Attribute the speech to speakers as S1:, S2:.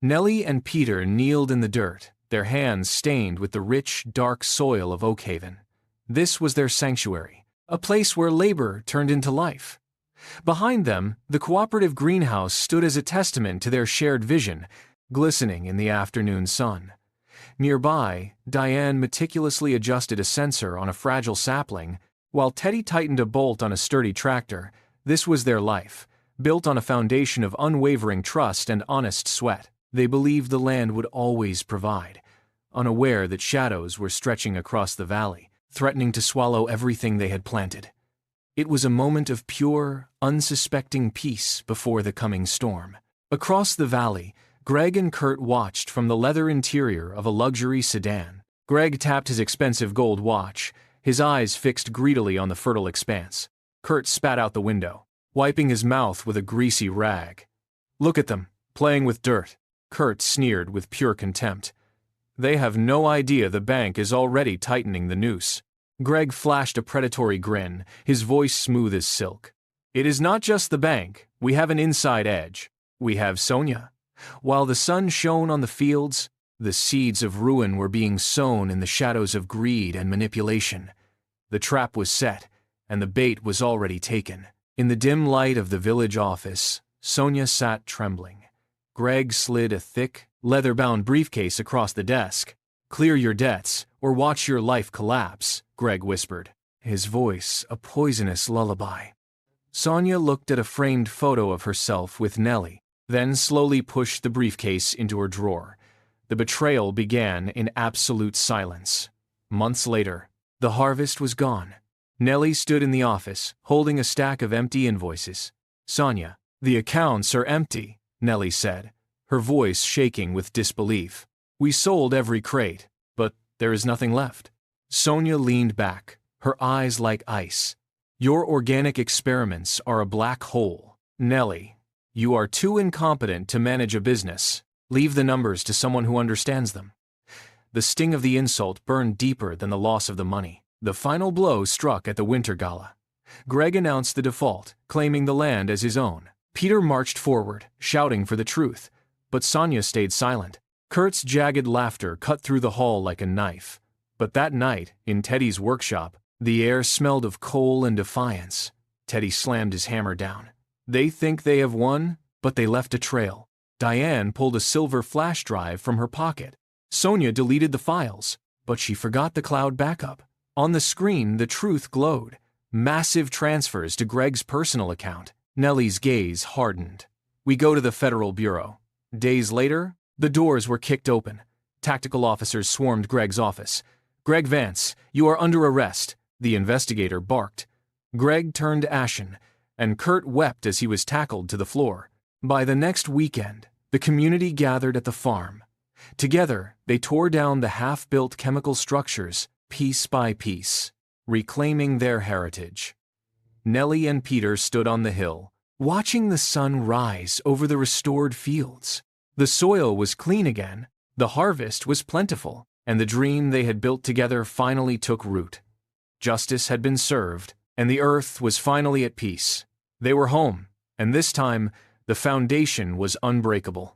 S1: Nelly and Peter kneeled in the dirt, their hands stained with the rich, dark soil of Oakhaven. This was their sanctuary, a place where labor turned into life. Behind them, the cooperative greenhouse stood as a testament to their shared vision, glistening in the afternoon sun. Nearby, Diane meticulously adjusted a sensor on a fragile sapling, while Teddy tightened a bolt on a sturdy tractor. This was their life, built on a foundation of unwavering trust and honest sweat. They believed the land would always provide, unaware that shadows were stretching across the valley, threatening to swallow everything they had planted. It was a moment of pure, unsuspecting peace before the coming storm. Across the valley, Greg and Kurt watched from the leather interior of a luxury sedan. Greg tapped his expensive gold watch, his eyes fixed greedily on the fertile expanse. Kurt spat out the window, wiping his mouth with a greasy rag. "Look at them, playing with dirt," Kurt sneered with pure contempt. "They have no idea the bank is already tightening the noose." Greg flashed a predatory grin, his voice smooth as silk. "It is not just the bank. We have an inside edge. We have Sonia." While the sun shone on the fields, the seeds of ruin were being sown in the shadows of greed and manipulation. The trap was set, and the bait was already taken. In the dim light of the village office, Sonia sat trembling. Greg slid a thick, leather-bound briefcase across the desk. "Clear your debts, or watch your life collapse," Greg whispered, his voice a poisonous lullaby. Sonia looked at a framed photo of herself with Nelly, then slowly pushed the briefcase into her drawer. The betrayal began in absolute silence. Months later, the harvest was gone. Nelly stood in the office, holding a stack of empty invoices. "Sonia, the accounts are empty," Nelly said, her voice shaking with disbelief. "We sold every crate, but there is nothing left." Sonia leaned back, her eyes like ice. "Your organic experiments are a black hole. Nelly, you are too incompetent to manage a business. Leave the numbers to someone who understands them." The sting of the insult burned deeper than the loss of the money. The final blow struck at the Winter Gala. Greg announced the default, claiming the land as his own. Peter marched forward, shouting for the truth, but Sonia stayed silent. Kurt's jagged laughter cut through the hall like a knife. But that night, in Teddy's workshop, the air smelled of coal and defiance. Teddy slammed his hammer down. "They think they have won, but they left a trail." Diane pulled a silver flash drive from her pocket. Sonia deleted the files, but she forgot the cloud backup. On the screen, the truth glowed. Massive transfers to Greg's personal account. Nelly's gaze hardened. "We go to the Federal Bureau." Days later, the doors were kicked open. Tactical officers swarmed Greg's office. "Greg Vance, you are under arrest," the investigator barked. Greg turned ashen, and Kurt wept as he was tackled to the floor. By the next weekend, the community gathered at the farm. Together, they tore down the half-built chemical structures, piece by piece, reclaiming their heritage. Nelly and Peter stood on the hill, watching the sun rise over the restored fields. The soil was clean again, the harvest was plentiful, and the dream they had built together finally took root. Justice had been served, and the earth was finally at peace. They were home, and this time, the foundation was unbreakable.